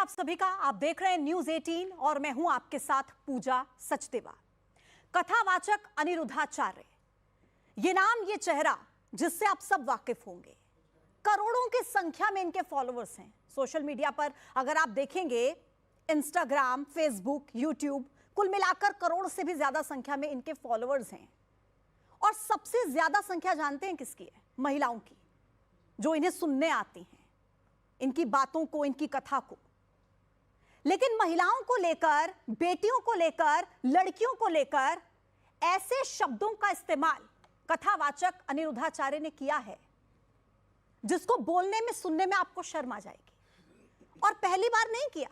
आप सभी का। आप देख रहे हैं न्यूज 18 और मैं हूं आपके साथ पूजा सचदेवा। कथावाचक अनिरुद्धाचार्य, ये नाम, ये चेहरा जिससे आप सब वाकिफ होंगे। करोड़ों की संख्या में इनके फॉलोअर्स हैं सोशल मीडिया पर। अगर आप देखेंगे इंस्टाग्राम, फेसबुक, यूट्यूब, कुल मिलाकर करोड़ से भी ज्यादा संख्या में इनके फॉलोअर्स हैं। और सबसे ज्यादा संख्या जानते हैं किसकी है? महिलाओं की, जो इन्हें सुनने आती हैं, इनकी बातों को, इनकी कथा को। लेकिन महिलाओं को लेकर, बेटियों को लेकर, लड़कियों को लेकर ऐसे शब्दों का इस्तेमाल कथावाचक अनिरुद्धाचार्य ने किया है जिसको बोलने में, सुनने में आपको शर्म आ जाएगी। और पहली बार नहीं किया,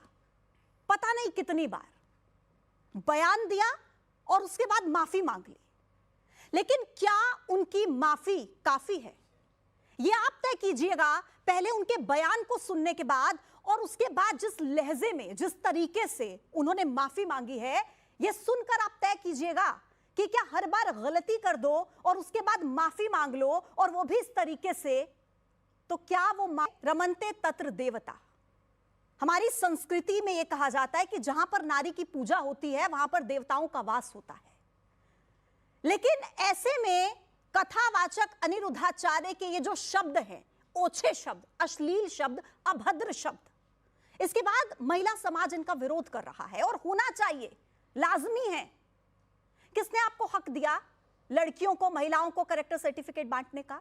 पता नहीं कितनी बार बयान दिया और उसके बाद माफी मांग ली। लेकिन क्या उनकी माफी काफी है? यह आप तय कीजिएगा। पहले उनके बयान को सुनने के बाद और उसके बाद जिस लहजे में, जिस तरीके से उन्होंने माफी मांगी है, यह सुनकर आप तय कीजिएगा कि क्या हर बार गलती कर दो और उसके बाद माफी मांग लो, और वो भी इस तरीके से, तो क्या वो रमन्ते तत्र देवता। हमारी संस्कृति में यह कहा जाता है कि जहां पर नारी की पूजा होती है वहां पर देवताओं का वास होता है। लेकिन ऐसे में कथावाचक अनिरुद्धाचार्य के ये जो शब्द हैं, ओछे शब्द, अश्लील शब्द, अभद्र शब्द, इसके बाद महिला समाज इनका विरोध कर रहा है। और होना चाहिए, लाजमी है। किसने आपको हक दिया लड़कियों को, महिलाओं को कैरेक्टर सर्टिफिकेट बांटने का?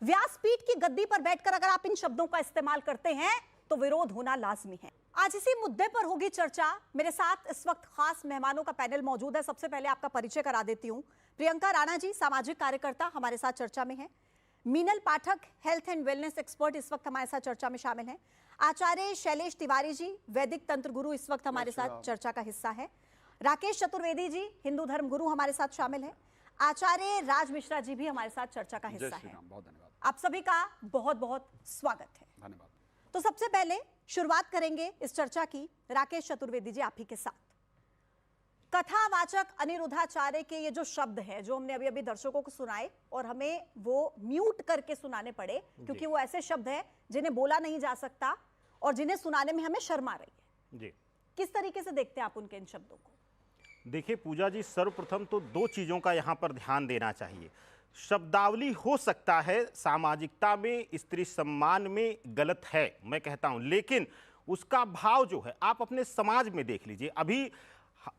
व्यासपीठ की गद्दी पर बैठकर अगर आप इन शब्दों का इस्तेमाल करते हैं तो विरोध होना लाजमी है। आज इसी मुद्दे पर होगी चर्चा। मेरे साथ इस वक्त खास मेहमानों का पैनल मौजूद है। सबसे पहले आपका परिचय करा देती हूं। प्रियंका राणा जी, सामाजिक कार्यकर्ता, हमारे साथ चर्चा में है। मीनल पाठक, हेल्थ एंड वेलनेस एक्सपर्ट, इस वक्त हमारे साथ चर्चा में शामिल हैं। आचार्य शैलेश तिवारी जी, वैदिक तंत्र गुरु, इस वक्त हमारे साथ चर्चा का हिस्सा है। राकेश चतुर्वेदी जी, हिंदू धर्म गुरु, हमारे साथ शामिल है। आचार्य राज मिश्रा जी भी हमारे साथ चर्चा का हिस्सा है। बहुत धन्यवाद। आप सभी का बहुत बहुत स्वागत है। धन्यवाद। तो सबसे पहले शुरुआत करेंगे इस चर्चा की, राकेश चतुर्वेदी जी, आप ही के साथ। कथावाचक अनिरुद्धाचार्य के ये जो शब्द हैं, जो हमने अभी अभी दर्शकों को सुनाए और हमें वो म्यूट करके सुनाने पड़े, क्योंकि वो ऐसे शब्द हैं जिन्हें बोला नहीं जा सकता और जिन्हें सुनाने में हमें शर्म आ रही है जी। किस तरीके से देखते हैं आप उनके इन शब्दों को? देखिए पूजा जी, सर्वप्रथम तो दो चीजों का यहाँ पर ध्यान देना चाहिए। शब्दावली हो सकता है सामाजिकता में, स्त्री सम्मान में गलत है, मैं कहता हूं, लेकिन उसका भाव जो है आप अपने समाज में देख लीजिए। अभी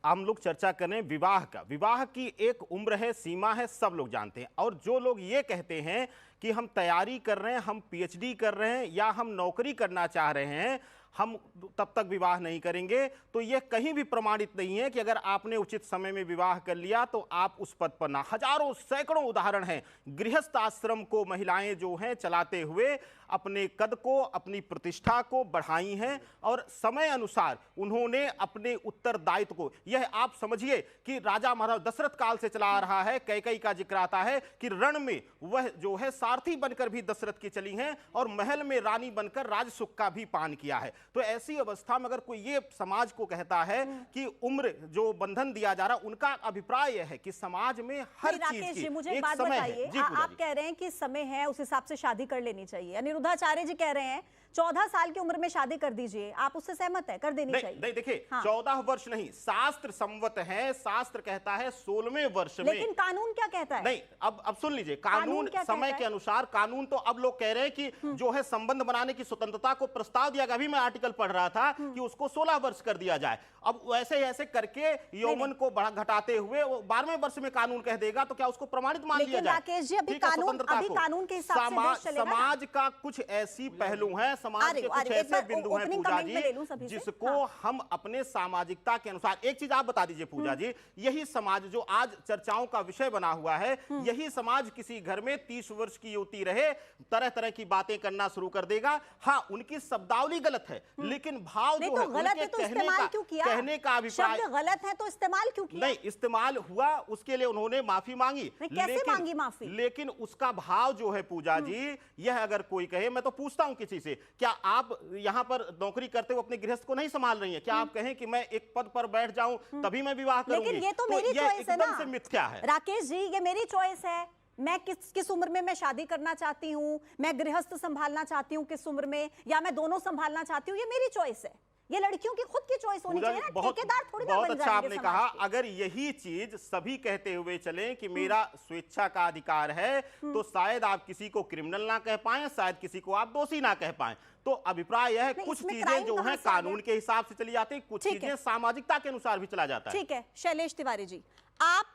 हम लोग चर्चा करें विवाह का। विवाह की एक उम्र है, सीमा है, सब लोग जानते हैं। और जो लोग ये कहते हैं कि हम तैयारी कर रहे हैं, हम पीएचडी कर रहे हैं या हम नौकरी करना चाह रहे हैं, हम तब तक विवाह नहीं करेंगे, तो यह कहीं भी प्रमाणित नहीं है कि अगर आपने उचित समय में विवाह कर लिया तो आप उस पद पर ना। हजारों सैकड़ों उदाहरण हैं गृहस्थ आश्रम को महिलाएं जो हैं चलाते हुए अपने कद को, अपनी प्रतिष्ठा को बढ़ाई हैं और समय अनुसार उन्होंने अपने उत्तरदायित्व को, यह आप समझिए कि राजा महाराज दशरथ काल से चला आ रहा है। कैकेयी का जिक्र आता है कि रण में वह जो है सारथी बनकर भी दशरथ की चली हैं और महल में रानी बनकर राजसुख का भी पान किया है। तो ऐसी अवस्था में अगर कोई ये समाज को कहता है कि उम्र जो बंधन दिया जा रहा, उनका अभिप्राय यह है कि समाज में हर चीज की मुझे एक बात समय बताइए, है। आप कह रहे हैं कि समय है, उस हिसाब से शादी कर लेनी चाहिए। अनिरुद्धाचार्य जी कह रहे हैं 14 साल की उम्र में शादी कर दीजिए, आप उससे सहमत है? कर देनी चाहिए? नहीं, देखिए, हाँ। 14 वर्ष नहीं, शास्त्र संवत है, शास्त्र कहता है 16वें वर्ष में। लेकिन कानून क्या कहता है? नहीं, अब सुन लीजिए, कानून समय के अनुसार, कानून तो अब लोग कह रहे हैं कि जो है संबंध बनाने की स्वतंत्रता को प्रस्ताव दिया गया। अभी मैं आर्टिकल पढ़ रहा था कि उसको 16 वर्ष कर दिया जाए। अब वैसे ऐसे करके यौवन को बढ़ा घटाते हुए 12वें वर्ष में कानून कह देगा तो क्या उसको प्रमाणित मान लिया जाए? राकेश जी, अभी कानून के हिसाब से समाज का कुछ ऐसी पहलू है, समाज के कुछ ऐसे बिंदु हैं पूजा जी, जिसको हम अपने सामाजिकता के अनुसार, एक चीज आप बता दीजिए पूजा जी, यही समाज जो आज चर्चाओं का विषय बना हुआ है, यही समाज किसी घर में 30 वर्ष की युवती रहे, तरह तरह की बातें करना शुरू कर देगा। हाँ, उनकी शब्दावली गलत है, लेकिन भाव जो है गलत है तो इस्तेमाल क्यों किया? कहने का अभिप्राय गलत है तो इस्तेमाल क्यों किया? नहीं, इस्तेमाल हुआ, उसके लिए उन्होंने माफी मांगी। कैसे मांगी माफी? लेकिन उसका भाव जो है पूजा जी, यह अगर कोई कहे, मैं तो पूछता हूं किसी से, क्या आप यहां पर नौकरी करते हुए अपने गृहस्थ को नहीं संभाल रही हैं? क्या आप कहें कि मैं एक पद पर बैठ जाऊं तभी मैं विवाह करूंगी? लेकिन ये तो मेरी चॉइस है ना। एकदम से मिथ्या है। राकेश जी, ये मेरी चॉइस है, मैं किस उम्र में मैं शादी करना चाहती हूँ, मैं गृहस्थ संभालना चाहती हूँ किस उम्र में, या मैं दोनों संभालना चाहती हूँ, ये मेरी चॉइस है। ये लड़कियों की खुद की चॉइस होनी चाहिए ना, ठेकेदार थोड़ी ना बहुत बन अच्छा जाएंगे आपने समाज कहा। के। अगर यही चीज सभी कहते हुए चले कि मेरा स्वेच्छा का अधिकार है, तो शायद आप किसी को क्रिमिनल ना कह पाए, शायद किसी को आप दोषी ना कह पाए। तो अभिप्राय यह है, कुछ चीजें जो हैं कानून के हिसाब से चली जाती हैं, कुछ चीजें सामाजिकता के अनुसार भी चला जाता है। ठीक है शैलेश तिवारी जी, आप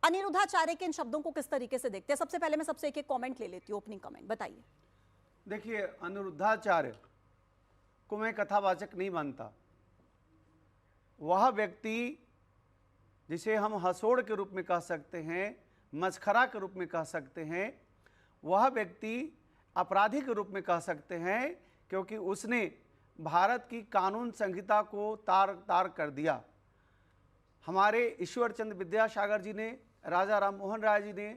अनिरुद्धाचार्य के इन शब्दों को किस तरीके से देखते हैं? सबसे पहले मैं सबसे एक कमेंट ले लेती हूँ, ओपनिंग कमेंट बताइए। देखिए, अनिरुद्धाचार्य को मैं कथावाचक नहीं मानता। वह व्यक्ति जिसे हम हंसोड़ के रूप में कह सकते हैं, मस्खरा के रूप में कह सकते हैं, वह व्यक्ति अपराधी के रूप में कह सकते हैं, क्योंकि उसने भारत की कानून संहिता को तार तार कर दिया। हमारे ईश्वर चंद्र विद्यासागर जी ने, राजा राम मोहन राय जी ने,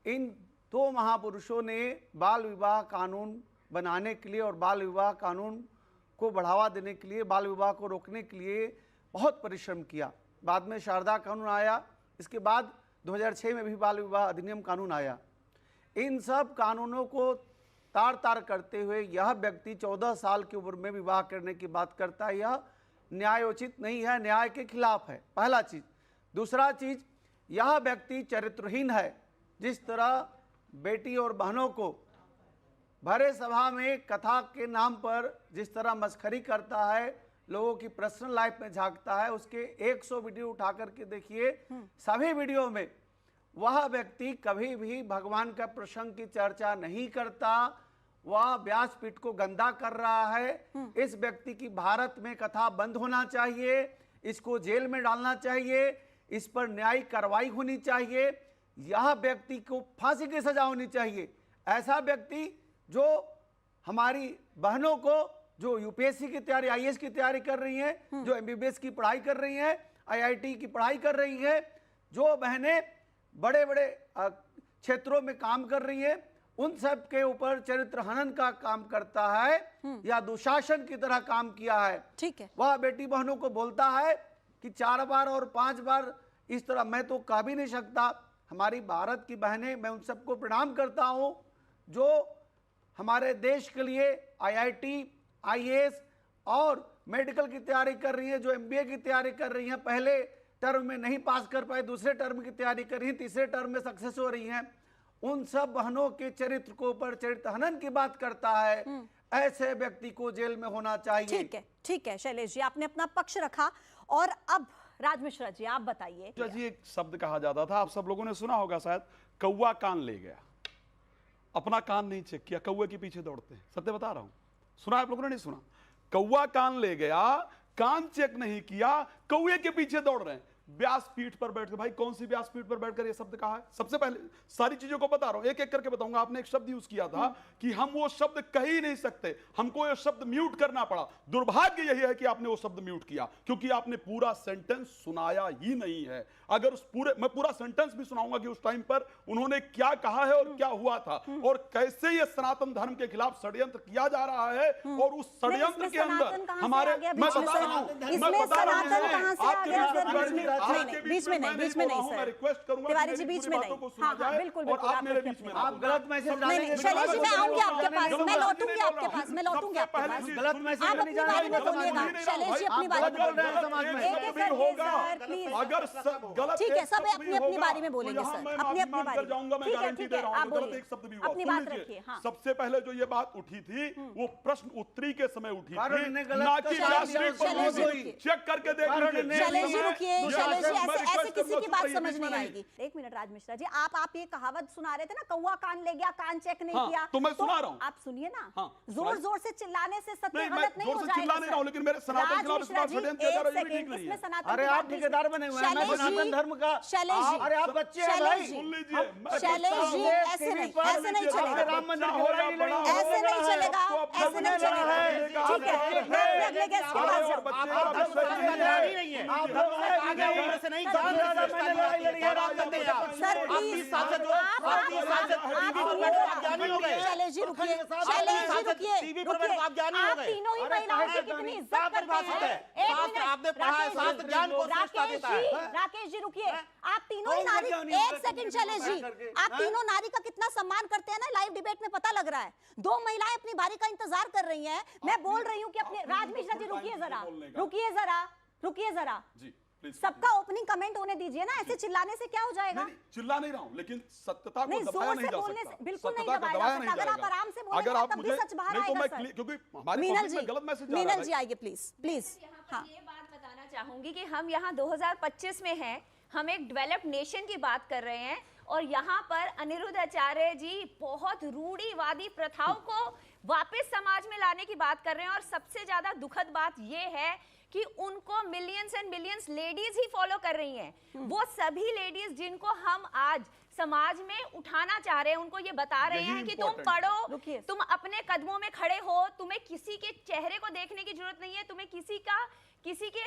इन दो महापुरुषों ने बाल विवाह कानून बनाने के लिए और बाल विवाह कानून को बढ़ावा देने के लिए, बाल विवाह को रोकने के लिए बहुत परिश्रम किया। बाद में शारदा कानून आया, इसके बाद 2006 में भी बाल विवाह अधिनियम कानून आया। इन सब कानूनों को तार तार करते हुए यह व्यक्ति 14 साल की उम्र में विवाह करने की बात करता है। यह न्यायोचित नहीं है, न्याय के खिलाफ है, पहला चीज। दूसरा चीज, यह व्यक्ति चरित्रहीन है। जिस तरह बेटी और बहनों को भरे सभा में कथा के नाम पर जिस तरह मस्खरी करता है, लोगों की पर्सनल लाइफ में झांकता है, उसके 100 वीडियो उठा करके देखिए, सभी वीडियो में वह व्यक्ति कभी भी भगवान का प्रसंग की चर्चा नहीं करता। वह व्यासपीठ को गंदा कर रहा है। इस व्यक्ति की भारत में कथा बंद होना चाहिए, इसको जेल में डालना चाहिए, इस पर न्यायिक कार्रवाई होनी चाहिए, यह व्यक्ति को फांसी की सजा होनी चाहिए। ऐसा व्यक्ति जो हमारी बहनों को, जो यूपीएससी की तैयारी, आईएएस की तैयारी कर रही हैं, जो एमबीबीएस की पढ़ाई कर रही हैं, आईआईटी की पढ़ाई कर रही हैं, जो बहनें बड़े बड़े क्षेत्रों में काम कर रही हैं, उन सब के ऊपर चरित्र हनन का काम करता है या दुशासन की तरह काम किया है। ठीक है। वह बेटी बहनों को बोलता है कि 4 बार और 5 बार इस तरह मैं तो कह भी नहीं सकता। हमारी भारत की बहनें, मैं उन सबको प्रणाम करता हूं जो हमारे देश के लिए आईआईटी, आईएएस और मेडिकल की तैयारी कर रही है, जो एमबीए की तैयारी कर रही हैं, पहले टर्म में नहीं पास कर पाए, दूसरे टर्म की तैयारी कर रही हैं, तीसरे टर्म में सक्सेस हो रही हैं। उन सब बहनों के चरित्र को ऊपर चरित्र हनन की बात करता है। ऐसे व्यक्ति को जेल में होना चाहिए। ठीक है शैलेश जी, आपने अपना पक्ष रखा। और अब राज मिश्रा जी, आप बताइए। जी, एक शब्द कहा जाता था, आप सब लोगों ने सुना होगा शायद, कौवा कान ले गया। अपना कान नहीं चेक किया, कौवे के पीछे दौड़ते हैं। सत्य बता रहा हूं, सुना आप लोगों ने? नहीं सुना? कौवा कान ले गया, कान चेक नहीं किया, कौवे के पीछे दौड़ रहे हैं। व्यासपीठ पर बैठकर, भाई कौन सी व्यासपीठ पर बैठकर ये शब्द कहा है? सबसे पहले सारी चीजों को बता रहा हूं, एक एक करके बताऊंगा। आपने एक शब्द यूज किया था कि हम वो शब्द कह ही नहीं सकते, हमको ये शब्द म्यूट करना पड़ा। दुर्भाग्य यही है कि आपने वो शब्द म्यूट किया, क्योंकि आपने पूरा सेंटेंस सुनाया ही नहीं है। अगर उस पूरे, मैं पूरा सेंटेंस भी सुनाऊंगा कि उस टाइम पर उन्होंने क्या कहा है और क्या हुआ था और कैसे ये सनातन धर्म के खिलाफ षड्यंत्र किया जा रहा है। और उस षड्यंत्र के अंदर हमारे, मैं बता रहा हूं, बीच में नहीं सर, रिक्वेस्ट करूंगा तिवारी जी बीच में नहीं। हाँ, बिल्कुल और आप मेरे बीच में, आप गलत मैसेज डालेंगे। शैलेश जी, मैं आऊंगी आपके पास, मैं लौटूंगी आपके पास, मैं लौटूंगी आपके पास। गलत मैसेज आप नहीं अपनी बारी में बोलिएगा। शैलेश जी अपनी बारी में बोलिएगा। अगर गलत ठीक है, सब अपनी अपनी बारी में बोलेंगे सर, अपनी अपनी बारी। ठीक है, आप बोलिए, अपनी बात रखिए। सबसे पहले जो ये बात उठी थी, वो प्रश्न उत्तरी के समय उठी थी, ना कि चेक करके देख लीजिए। शैलेश जी रुकिए, शैलेश जी ऐसे किसी की बात समझ नहीं आएगी। एक मिनट राज मिश्रा जी, आप ये कहावत सुना रहे थे ना, कौवा कान ले गया, कान चेक नहीं किया। तो मैं सुना रहा हूं, आप सुनिए ना। जोर जोर से चिल्लाने से सत्य गलत नहीं हो जाएगा। चिल्ला नहीं रहा हूं, लेकिन मेरे सनातन खिलाफ इस बात षड्यंत्र कर रहे हैं, ठीक नहीं है। अरे आप ठेकेदार बने हुए हैं, मैं सनातन धर्म का। शैलेश जी, अरे आप बच्चे हैं भाई, सुन लीजिए। शैलेश जी ऐसे नहीं चलेगा, ऐसे नहीं चलेगा, ऐसे नहीं चलेगा। ठीक है, मैं अगले गेस्ट के पास जाऊं। उम्र से नहीं, सबसे जान ज्यादा से मैंने लड़ाई लड़ी है करते हैं आप। सर, आप please, 30 साल से जो आप 30 साल से टीवी पर बैठे आप ज्ञानी हो गए। शैलेश जी रुकिए, आप शैलेश 30 जी साल से रुकिए, टीवी पर बैठे आप ज्ञानी हो आप गए। तीनों ही अरे महिलाओं की कहाँ कितनी है इज्जत क्या करते परिभाषित है? हैं। एक शास्त्र मिनट, आपने पढ़ा है, राकेश शास्त्र जी, ज्ञान को श्रेष्ठता राकेश देता है। जी, राकेश जी रुकिए, आप तीनों ही कौन नारी, ज्ञानी एक होगा सेकंड टीवी पर शैलेश जी, बैठ करके? आप हाँ? तीनों नारी का कितना सम्मान करते हैं ना, लाइव डिबेट में पता लग रहा है। दो महिलाएं अपनी बारी का इंतजार कर रही हैं। मैं बोल रही हूँ कि अपने राज मिश्रा जी रुकिए जरा, रुकिए जरा, रुकिए जरा, जी प्लीज सबका ओपनिंग कमेंट होने दीजिए ना, ऐसे चिल्लाने से क्या हो जाएगा? नहीं, चिल्ला नहीं रहा हूं, लेकिन सत्यता को नहीं, दबाया जोर नहीं से जा बोलने सकता। से बिल्कुल नहीं सत्यता को दबाया जा दबाया सकता। नहीं अगर आप जाएगा। आराम से बोलेंगे अगर आप तब भी मुझे सच बाहर नहीं तो आएगा, मैं सर। क्योंकि हमारे मीनल पब्लिक जी, में गलत मैसेज जा रहा है मीनल भाई। जी आइए प्लीज, प्लीज। यहाँ पर हाँ, ये बात बताना चाहूंगी कि हम यहाँ 2025 में हैं, हम एक डेवलप्ड नेशन की बात कर रहे हैं और यहाँ पर अनिरुद्ध आचार्य जी बहुत रूढ़िवादी प्रथाओं को वापस समाज में लाने की बात कर रहे हैं। और सबसे ज्यादा दुखद बात ये है कि उनको millions and millions ladies he follow कर रही हैं। वो सभी लेडीज जिनको हम आज समाज में उठाना चाह रहे हैं, उनको ये बता रहे यही हैं कि तुम important पढ़ो, रुकिए। तुम अपने कदमों में खड़े हो, तुम्हें किसी के चेहरे को देखने की जरूरत नहीं है, तुम्हें किसी के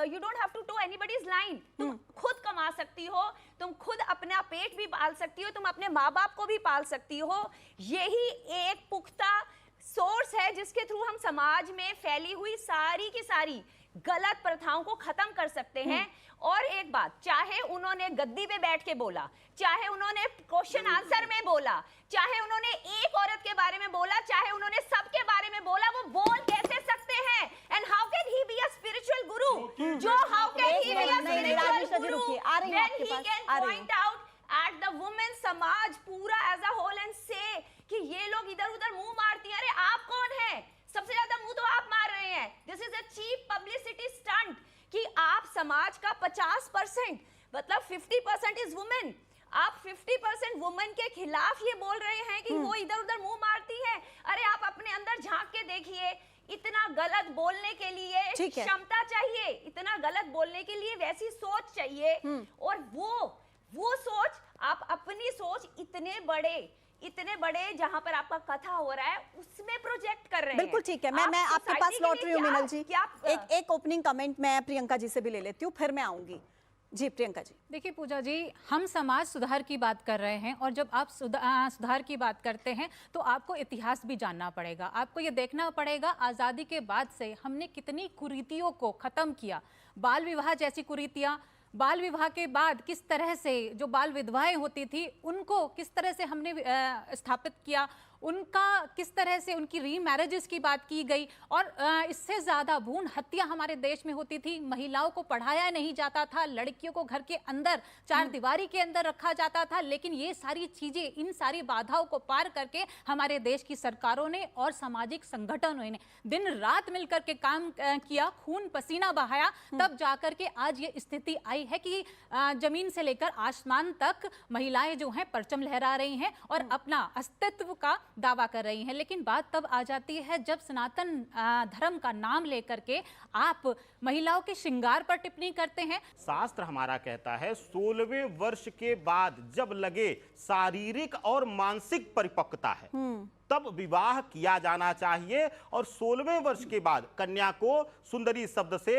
you don't have to to anybody's line. तुम खुद कमा सकती हो, तुम खुद अपना पेट भी पाल सकती हो, तुम अपने माँ बाप को भी पाल सकती हो। यही एक पुख्ता सोर्स है जिसके थ्रू हम समाज में फैली हुई सारी की सारी गलत प्रथाओं को खत्म कर सकते हैं। और एक बात, चाहे उन्होंने गद्दी पे बैठ के बोला, चाहे उन्होंने क्वेश्चन आंसर में बोला, चाहे उन्होंने एक औरत के बारे में बोला, चाहे उन्होंने सबके बारे में बोला, वो बोल कैसे सकते हैं? And how can he be a spiritual गुरु? जो how can he be a नहीं, राज मिश्रा स्पिरिचुअल जी गुरु रुकिए, आ रही हूं व्हेन आपके ही पास, कैन आ रही हूं। Point out at the women समाज पूरा एज अ होल एंड से कि ये लोग इधर उधर मुंह मारती हैं। अरे आप कौन है? सबसे ज्यादा मुंह तो आप मार रहे हैं। This is a cheap publicity stunt कि आप समाज का 50% मतलब 50% इज वुमेन, आप 50% वुमेन के खिलाफ ये बोल रहे हैं कि वो इधर उधर मुंह मारती हैं। अरे आप अपने अंदर झांक के देखिए, इतना गलत बोलने के लिए ठीक है। क्षमता चाहिए, इतना गलत बोलने के लिए वैसी सोच चाहिए। और वो सोच, आप अपनी सोच इतने बड़े जहां पर आपका कथा हो रहा है उसमें प्रोजेक्ट कर रहे हैं। बिल्कुल ठीक है। मैं आप आपके पास society के लौट लिए रही हूँ मीनल जी। क्या एक ओपनिंग कमेंट मैं प्रियंका जी से भी ले लेती हूँ, फिर मैं आऊंगी। जी प्रियंका जी। देखिए पूजा जी, हम समाज सुधार की बात कर रहे हैं और जब आप सुधार की बात करते हैं तो आपको इतिहास भी जानना पड़ेगा। आपको ये देखना पड़ेगा आज़ादी के बाद से हमने कितनी कुरीतियों को ख़त्म किया। बाल विवाह जैसी कुरीतियाँ, बाल विवाह के बाद किस तरह से जो बाल विधवाएं होती थी उनको किस तरह से हमने स्थापित किया, उनका किस तरह से उनकी रीमैरिजेस की बात की गई। और इससे ज़्यादा भ्रूण हत्या हमारे देश में होती थी। महिलाओं को पढ़ाया नहीं जाता था, लड़कियों को घर के अंदर चार दीवारी के अंदर रखा जाता था। लेकिन ये सारी चीज़ें, इन सारी बाधाओं को पार करके हमारे देश की सरकारों ने और सामाजिक संगठनों ने दिन रात मिलकर के काम किया, खून पसीना बहाया, तब जाकर के आज ये स्थिति आई है कि जमीन से लेकर आसमान तक महिलाएं जो हैं परचम लहरा रही हैं और अपना अस्तित्व का दावा कर रही हैं। लेकिन बात तब आ जाती है जब सनातन धर्म का नाम लेकर के आप महिलाओं के श्रृंगार पर टिप्पणी करते हैं। शास्त्र हमारा कहता है 16वें वर्ष के बाद जब लगे शारीरिक और मानसिक परिपक्वता है तब विवाह किया जाना चाहिए। और 16वें वर्ष के बाद कन्या को सुंदरी शब्द से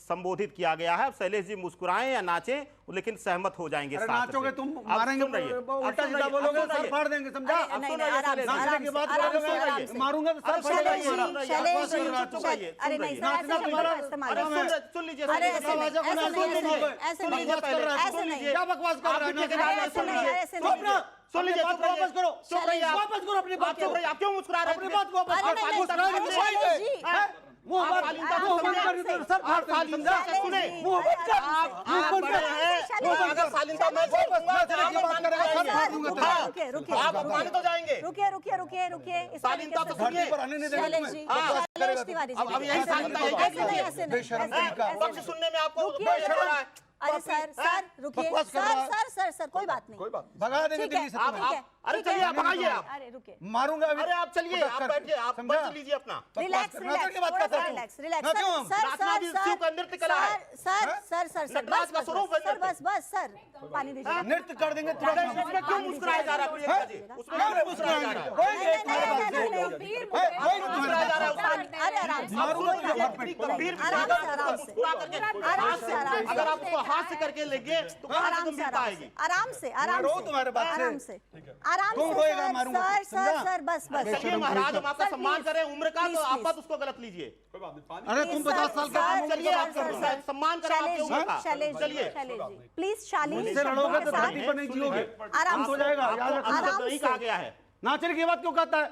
संबोधित किया गया है। अब शैलेश जी मुस्कुराएं या नाचें लेकिन सहमत हो जाएंगे। अरे शास्त्र नाचोगे से। तुम, अब मारेंगे, सुन रहिए, अब उल्टा सुन सीधा रहिए, बोलोगे, अब सुन सर रहिए। फाड़ देंगे, समझा? अरे, अब नहीं, सुन नहीं, रहिए, आराम से, शैलेश, नाचने आराम की से, बात आराम करोगे, से, आराम से। मारूंगा तो सर अरे फाड़ शैलेश देंगे। जी, शैलेश जी, चुप रहिए, अरे नहीं सर, ऐसे नाचना शब्द तुम्हारा- का इस्तेमाल अरे नहीं। सुन लीजिए, अरे ऐसे नहीं, ऐसे ऐसे नहीं, नहीं, ऐसे सुन नहीं, लीजिए पहले, ऐसे सुन नहीं। लीजिए। क्या बकवास कर रहा है? आप ठेकेदार ऐसे सुन नहीं, लीजिए, ऐसे चुप नहीं। रहिए, सुन लीजिए, अपनी चुप बात रहिए, वापस करो। चुप रहिए आप। वापस करो अपनी आप बात चुप को। रहिए, आप क्यों मुस्कुरा रहे अपनी हैं? बात को वापस अरे करो। नहीं, मुस्कुरा अरे नहीं, शैलेश जी, हैं? मुंह आप बंद, शालीनता से मुंह बंद सुनिए। कर दो, सर फाड़ देंगे, समझा? शैलेश सुने, जी, मुंह बंद कर, मुंह आप बंद बड़े कर। हैं, मुंह बंद अगर कर। शालीनता मैं वापस मैं तेरे की बात करेगा, सर फाड़ दूंगा तेरा। रुकिए, रुकिए, आप रुकिए। अपमानित हो जाएंगे। रुकिए, रुकिए, रुकिए, रुकिए। इस शालीनता तरीके तो से- सुनिए। पर आने नहीं देंगे शैलेश तुम्हें। जी, हाँ। शैलेश तिवारी जी, अब यही शालीनता है क्या? ऐसे नहीं, ऐसे नहीं, बेशर्म ऐसे नहीं, का। ऐसे पक्ष नहीं। सुनने में आपको रुकिए, बड़ा अच्छा लग रहा है। अरे सर रुकिए, बकवास कर रहा है। सर कोई बात नहीं, कोई बात भगा देंगे ठीक है, दिल्ली से आप- तुम्हें। ठीक है, अरे ठीक है। चलिए, आप भगाइए आप। अरे रुकिए, मारूंगा अभी। अरे आप चलिए, पटक आप करके, बैठिए, आप समझा? बच लीजिए अपना। रिलैक्स, बकवास करना तो क्या बात थोड़ा करता सा है तू? Relax, relax. ना क्यों हम? नाचना भी शिव का नृत्य कला है। सर नटराज का स्वरूप है सर नृत्य। बस सर पानी दीजिए। नृत्य कर देंगे तुरंत। उसमें क्यों मुस्कुराया जा रहा है प्रियंका जी? उसमें क्यों मुस्कुराया जा रहा है? कोई नहीं तुम्हारे पास से। नहीं, कोई नहीं मुस्कुराया जा तुम्हारे रहा पास है से। अरे आराम से, मारूंगा कोई तुझे बात भर नहीं। पेट। गंभीर आराम से, विषय आराम पर से। मुस्कुरा करके आराम से, आराम से। अगर आप उसको हास्य करके लेंगे तो कहाँ से आराम से गंभीरता आएगी? आराम से आराम रो से तुम्हारे बात से। आराम से आराम तुम से रोएगा, सर मारूंगा, सर सर समझा? सर बस बस चलिए महाराज, हम आपका सर, सम्मान please, करें उम्र का, please, तो आप please। मत उसको गलत लीजिए। कोई बात नहीं, पानी अरे तुम 50 साल का सर, हो, चलिए, सर, आप कर सर, रहे हैं, सर, सम्मान करें आपके शैलेश उम्र का। जी, शैलेश चलिए। जी, शैलेश जी, प्लीज शालीन मुझसे लड़ोगे तो शब्दों के धरती पर नहीं साथ जियोगे। आराम हो से जाएगा, याद आपको रखना। आराम नहीं से। कहा गया है। नाचने की बात क्यों कहता है?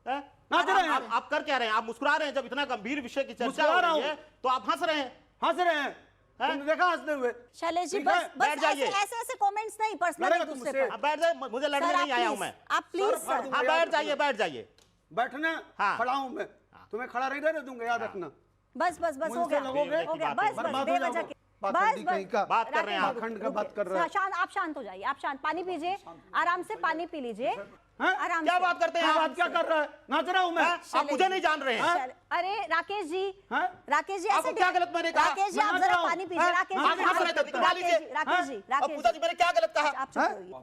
हैं? नाच रहे हैं। आप कर क्या रहे हैं? आप मुस्कुरा रहे हैं जब इतना गंभीर विषय की चर्चा मुस्कुरा हो रहा रही हूं। है, तो आप हंस रहे हैं। हंस रहे हैं, तुमने देखा हंसते हुए? शैलेश जी ठीक बस है, बस बैठ जाइए। ऐसे ऐसे कमेंट्स नहीं पर्सनल लड़ेगा एक तुम दूसरे मुझसे? पर आप बैठ जाइए, मुझे लड़ने सर नहीं आया हूं मैं। आप प्लीज सर फाड़ सर दूंगा। हाँ, याद बैठ रखना। जाइए, बैठ जाइए। बैठना, हाँ। खड़ा हूं मैं, तुम्हें खड़ा नहीं रहने दूंगा, याद रखना। बस बस बस हो मुझसे गया लगोगे, हो गया बस बस बर्बाद हो बेवजह जाओगे। के बस पाखंडी कहीं का। बस बात कर रहे हैं आप। पाखंड का बात कर रहे हैं। शांत, आप शांत हो जाइए, आप शांत, पानी पीजिए, आराम से पानी पी लीजिए, हैं? आराम क्या से। बात करते हैं हाँ, आप? बात क्या कर रहा है? नाच रहा हूं मैं। हैं? आप मुझे नहीं जान रहे हैं। चल- अरे राकेश जी, हैं? राकेश जी आपको ऐसे क्या गलत मैंने कहा? राकेश जी मैं आप नाच जरा रहा हूं। पानी पीजिए, हैं? राकेश आप जी हंस रहे थे, दिखा लीजिए। राकेश जी अब पूछा जी मैंने क्या गलत कहा? आप चुप रहिए।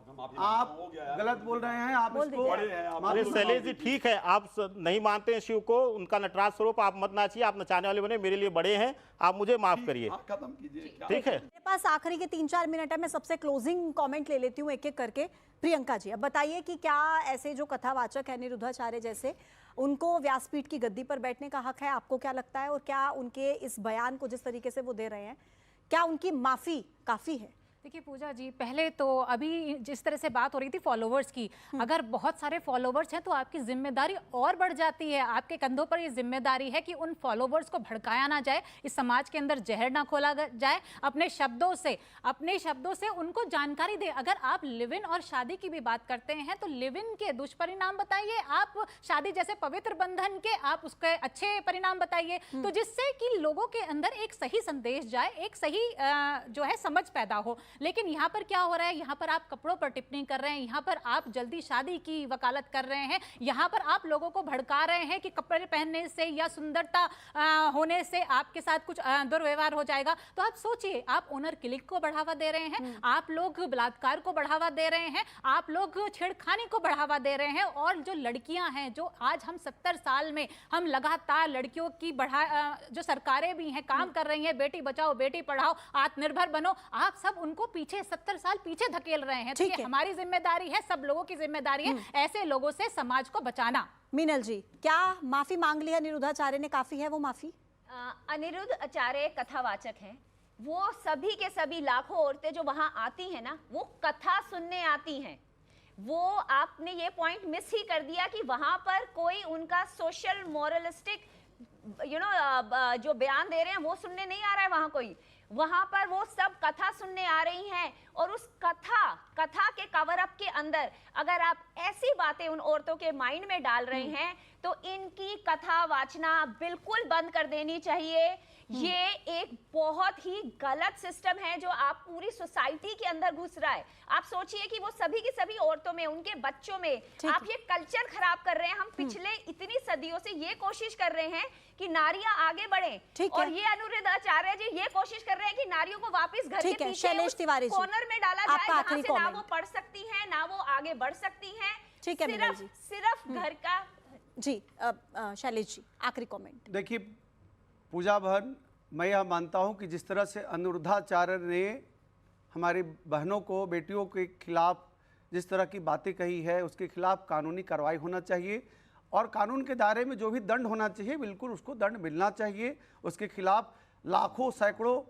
आप गलत बोल रहे हैं, आप बोल इसको दीजिए। अरे शैलेश जी ठीक है, आप नहीं मानते हैं शिव को, उनका नटराज स्वरूप, आप मत नाचिए, आप नचाने वाले बने, मेरे लिए बड़े हैं, आप मुझे माफ करिए। हाँ, खत्म कीजिए क्या? ठीक है। मेरे पास आखिरी के 3-4 मिनट है, मैं सबसे क्लोजिंग कमेंट ले लेती हूँ एक एक करके। प्रियंका जी, अब बताइए कि क्या ऐसे जो कथावाचक है अनिरुद्धाचार्य जैसे, उनको व्यासपीठ की गद्दी पर बैठने का हक है? आपको क्या लगता है? और क्या उनके इस बयान को जिस तरीके से वो दे रहे हैं, क्या उनकी माफी काफी है? देखिए पूजा जी, पहले तो अभी जिस तरह से बात हो रही थी फॉलोवर्स की, अगर बहुत सारे फॉलोवर्स हैं तो आपकी जिम्मेदारी और बढ़ जाती है। आपके कंधों पर ये जिम्मेदारी है कि उन फॉलोवर्स को भड़काया ना जाए, इस समाज के अंदर जहर ना खोला जाए। अपने शब्दों से उनको जानकारी दे। अगर आप लिव इन और शादी की भी बात करते हैं तो लिव इन के दुष्परिणाम बताइए, आप शादी जैसे पवित्र बंधन के आप उसके अच्छे परिणाम बताइए, तो जिससे कि लोगों के अंदर एक सही संदेश जाए, एक सही जो है समझ पैदा हो। लेकिन यहाँ पर क्या हो रहा है? यहाँ पर आप कपड़ों पर टिप्पणी कर रहे हैं, यहाँ पर आप जल्दी शादी की वकालत कर रहे हैं, यहाँ पर आप लोगों को भड़का रहे हैं कि कपड़े पहनने से या सुंदरता होने से आपके साथ कुछ दुर्व्यवहार हो जाएगा। तो आप सोचिए, आप ओनर किलिंग को बढ़ावा दे रहे हैं, आप लोग बलात्कार को बढ़ावा दे रहे हैं, आप लोग छेड़खानी को बढ़ावा दे रहे हैं। और जो लड़कियां हैं, जो आज हम 70 साल में हम लगातार लड़कियों की जो सरकारें भी हैं काम कर रही हैं, बेटी बचाओ बेटी पढ़ाओ आत्मनिर्भर बनो, आप सब उनको पीछे 70 साल पीछे धकेल रहे हैं। तो ठीक ये है। हमारी जिम्मेदारी है, सब लोगों की जिम्मेदारी है ऐसे लोगों से समाज को बचाना। मीनल जी, क्या माफी मांग ली अनिरुद्धाचार्य ने? काफी है वो माफी? अनिरुद्ध आचार्य कथावाचक हैं। वो सभी के सभी लाखों औरतें जो वहां आती हैं ना, वो कथा सुनने आती हैं। वो आपने ये पॉइंट मिस ही कर दिया कि वहां पर कोई उनका सोशल मोरलिस्टिक जो बयान दे रहे हैं वो सुनने नहीं आ रहा है। वहां कोई, वहां पर वो सब कथा सुनने आ रही हैं। और उस कथा के कवर अप के अंदर अगर आप ऐसी बातें उन औरतों के माइंड में डाल रहे हैं तो इनकी कथा वाचना बिल्कुल बंद कर देनी चाहिए। ये एक बहुत ही गलत सिस्टम है जो आप पूरी सोसाइटी के अंदर घुस रहा है। आप सोचिए कि वो सभी की सभी औरतों में, उनके बच्चों में आप ये कल्चर खराब कर रहे हैं। हम पिछले इतनी सदियों से ये कोशिश कर रहे हैं कि नारियां आगे बढ़ें, और ये अनिरुद्धाचार्य जी ये कोशिश कर रहे हैं कि नारियों को वापस घर के पीछे कॉर्नर में डाला जाए, जहां से ना वो पढ़ सकती हैं ना वो आगे बढ़ सकती हैं। ठीक है मीनल जी, सिर्फ घर का। जी शैलेश जी, आखिरी कमेंट। देखिए पूजा बहन, मैं यह मानता हूं कि जिस तरह से अनिरुद्धाचार्य ने हमारी बहनों को, बेटियों के खिलाफ जिस तरह की बातें कही है, उसके खिलाफ कानूनी कार्रवाई होना चाहिए और कानून के दायरे में जो भी दंड होना चाहिए बिल्कुल उसको दंड मिलना चाहिए। उसके खिलाफ लाखों सैकड़ों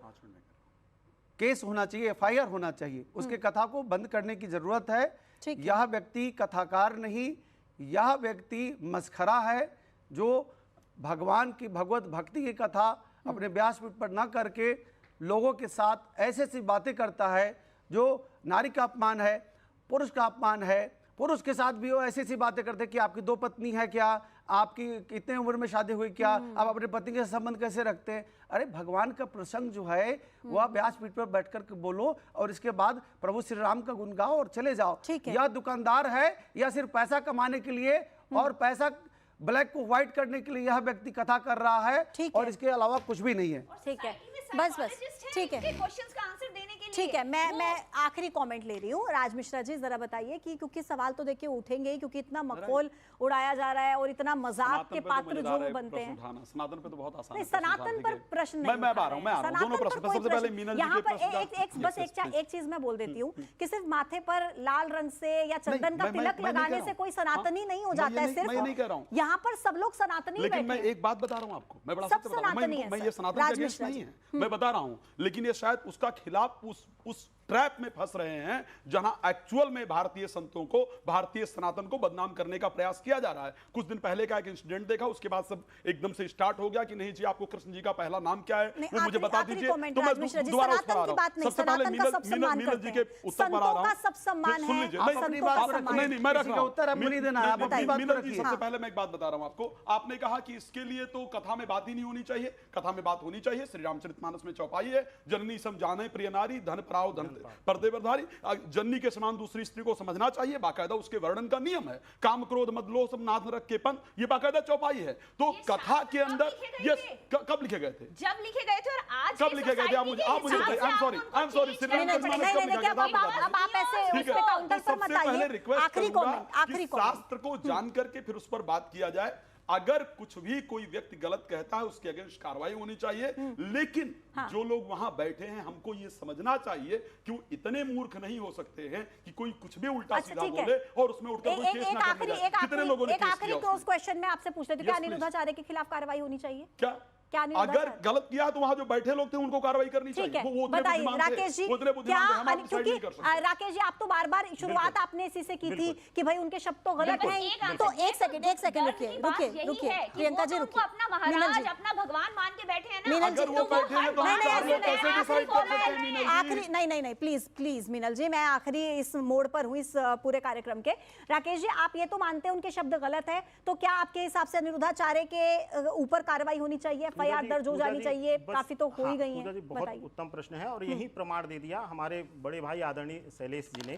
केस होना चाहिए, FIR होना चाहिए। उसके कथा को बंद करने की जरूरत है। यह व्यक्ति कथाकार नहीं, यह व्यक्ति मस्खरा है जो भगवान की भगवत भक्ति की कथा अपने व्यासपीठ पर न करके लोगों के साथ ऐसी ऐसी बातें करता है जो नारी का अपमान है, पुरुष का अपमान है। पुरुष के साथ भी वो ऐसी ऐसी बातें करते हैं कि आपकी 2 पत्नी है क्या, आपकी कितने उम्र में शादी हुई क्या, आप अपने पति के संबंध कैसे रखते हैं। अरे भगवान का प्रसंग जो है वह व्यासपीठ पर बैठ कर बोलो और इसके बाद प्रभु श्री राम का गुण गाओ और चले जाओ। यह दुकानदार है या सिर्फ पैसा कमाने के लिए और पैसा ब्लैक को व्हाइट करने के लिए यह व्यक्ति कथा कर रहा है और इसके अलावा कुछ भी नहीं है। ठीक है, बस ठीक है। क्वेश्चंस का आंसर देने के लिए। ठीक है, मैं आखिरी कमेंट ले रही हूँ। राज मिश्रा जी जरा बताइए कि क्योंकि सवाल तो देखिए उठेंगे ही, क्योंकि इतना मखौल उड़ाया जा रहा है और इतना मजाक के पात्र जो वो बनते हैं। सनातन पे तो बहुत आसान नहीं, है। सनातन पर प्रश्न नहीं मैं आ रहा हूं दोनों प्रश्न पे। सबसे पहले मीनल जी यहाँ के पर प्रश्न बस एक चीज मैं बोल देती हूँ कि सिर्फ माथे पर लाल रंग से या चंदन का तिलक लगाने से कोई सनातनी नहीं हो जाता है। मैं नहीं कह रहा हूँ, यहाँ पर सब लोग सनातनी लेकिन बैठे मैं हैं। एक बात बता रहा हूँ आपको, मैं बड़ा सब सत्य बता रहा हूँ। सनातनी हैं, मैं सर। ये सनातन राज के अगेंस्ट मिश्रा नहीं जी। है, मैं बता रहा हूँ, लेकिन ये शायद उसका खिलाफ उस ट्रैप में फंस रहे हैं जहां एक्चुअल में भारतीय संतों को, भारतीय सनातन को बदनाम करने का प्रयास किया जा रहा है। कुछ दिन पहले का एक इंसिडेंट देखा, उसके बाद सब एकदम से स्टार्ट हो गया कि नहीं जी आपको कृष्ण जी का पहला नाम क्या है वो मुझे बता दीजिए। तो मैं दोबारा उस पर आ रहा हूं। सबसे पहले मीनल जी के उत्तर पर आ रहा हूं। सुन लीजिए, नहीं मैं रख रहा हूं। मीनल जी, सबसे पहले मैं एक बात बता रहा हूं आपको। आपने कहा कि इसके लिए तो कथा में बात ही नहीं होनी चाहिए। कथा में बात होनी चाहिए। श्री रामचरितमानस में चौपाई है, जननी सम जाने प्रिय नारी, धन पराओ धन पर्दे पर धारी। जननी के समान दूसरी स्त्री को समझना चाहिए, बाकायदा उसके वर्णन का नियम है। काम क्रोध मद लोभ सब नाथ नरक के पंथ, ये बाकायदा चौपाई है। तो कथा के अंदर ये कब लिखे गए थे? जब लिखे गए थे और आज कब लिखे गए थे? आप मुझे बताइए। I am sorry Shri Ramcharitmanas कब लिखा गया था? अब आप ऐसे उस पे काउंटर पर मत आइए। आखिरी कमेंट शास्त्र को जान करके फिर उस पर बात किया जाए। अगर कुछ भी कोई व्यक्ति गलत कहता है उसके अगेंस्ट कार्रवाई होनी चाहिए, लेकिन जो लोग वहां बैठे हैं हमको ये समझना चाहिए कि वो इतने मूर्ख नहीं हो सकते हैं कि कोई कुछ भी उल्टा सीधा बोले और उसमें उठकर कोई केस ना करने जाए। कितने लोगों ने केस किया? आखिरी क्रॉस क्वेश्चन में आपसे पूछ लेती हूं, क्या अनिरुद्धाचार्य के खिलाफ कार्रवाई होनी चाहिए? क्या अगर गलत किया तो वहां जो बैठे लोग थे उनको कार्रवाई करनी चाहिए। वो बताइए राकेश जी, क्या क्योंकि राकेश जी आप तो बार बार शुरुआत आपने इसी से की थी कि भाई उनके शब्द तो गलत हैं। तो एक सेकंड रुकिए प्रियंका जी, रुकिए। अपना महाराज अपना भगवान मान के बैठे हैं ना। मीनल जी, अगर वो बैठे हैं तो हम चार लोग कैसे डिसाइड कर सकते हैं? मीनल जी, आखिरी नहीं प्लीज मीनल जी, मैं आखिरी इस मोड़ पर हूँ इस पूरे कार्यक्रम के। राकेश जी, आप ये तो मानते हैं उनके शब्द गलत है, तो क्या आपके हिसाब से अनिरुद्धाचार्य के ऊपर कार्रवाई होनी चाहिए, FIR दर्ज हो जानी चाहिए? काफी तो हो ही गई है। बहुत उत्तम प्रश्न है और यही प्रमाण दे दिया हमारे बड़े भाई आदरणीय शैलेश जी ने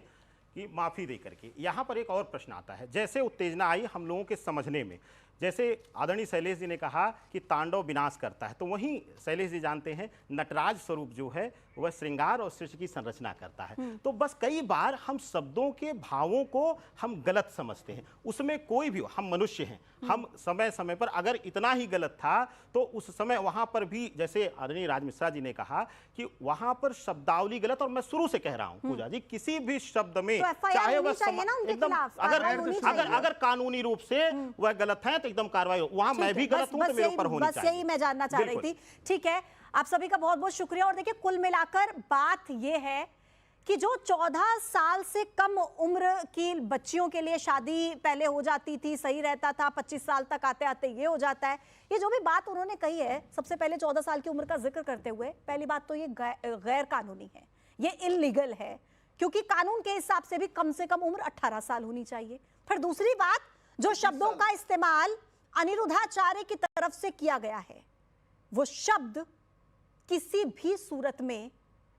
कि माफी दे करके। यहाँ पर एक और प्रश्न आता है, जैसे उत्तेजना आई हम लोगों के समझने में, जैसे आदरणीय शैलेश जी ने कहा कि तांडव विनाश करता है, तो वहीं शैलेश जी जानते हैं नटराज स्वरूप जो है वह श्रृंगार और सृष्टि की संरचना करता है। तो बस कई बार हम शब्दों के भावों को हम गलत समझते हैं। उसमें कोई भी, हम मनुष्य हैं, हम समय समय पर अगर इतना ही गलत था तो उस समय वहां पर भी, जैसे आदरणीय राज मिश्रा जी ने कहा कि वहां पर शब्दावली गलत, और मैं शुरू से कह रहा हूं पूजा जी, किसी भी शब्द में चाहे वह एकदम अगर कानूनी रूप से वह गलत है तो एकदम कार्रवाई हो। वहां मैं भी गलत हूं तो मेरे ऊपर होनी चाहिए। बस यही मैं जानना चाह रही थी। ठीक है, आप सभी का बहुत बहुत शुक्रिया। और देखिए, कुल मिलाकर बात यह है कि जो 14 साल से कम उम्र की बच्चियों के लिए शादी पहले हो जाती थी, सही रहता था, 25 साल तक आते आते ये हो जाता है। ये जो भी बात उन्होंने कही है, सबसे पहले 14 साल की उम्र का जिक्र करते हुए, पहली बात तो ये गैर कानूनी है, ये इल्लीगल है, क्योंकि कानून के हिसाब से भी कम उम्र 18 साल होनी चाहिए। फिर दूसरी बात, जो शब्दों का इस्तेमाल अनिरुद्धाचार्य की तरफ से किया गया है, वो शब्द किसी भी सूरत में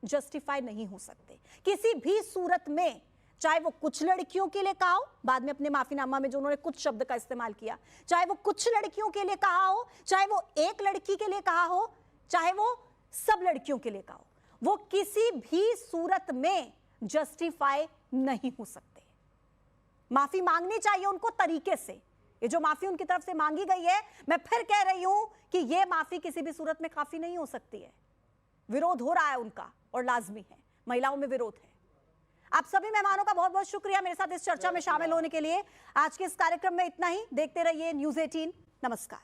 जस्टिफाई नहीं हो सकते, किसी भी सूरत में। चाहे वो कुछ लड़कियों के लिए कहा हो, बाद में अपने माफीनामा में जो उन्होंने कुछ शब्द का इस्तेमाल किया, चाहे वो कुछ लड़कियों के लिए कहा हो, चाहे वो एक लड़की के लिए कहा हो, चाहे वो सब लड़कियों के लिए कहा हो, वो किसी भी सूरत में जस्टिफाई नहीं हो सकते। माफी मांगनी चाहिए उनको तरीके से। ये जो माफी उनकी तरफ से मांगी गई है, मैं फिर कह रही हूं कि ये माफी किसी भी सूरत में काफी नहीं हो सकती है। विरोध हो रहा है उनका और लाजमी है, महिलाओं में विरोध है। आप सभी मेहमानों का बहुत बहुत शुक्रिया मेरे साथ इस चर्चा में शामिल होने के लिए। आज के इस कार्यक्रम में इतना ही। देखते रहिए न्यूज़ 18। नमस्कार।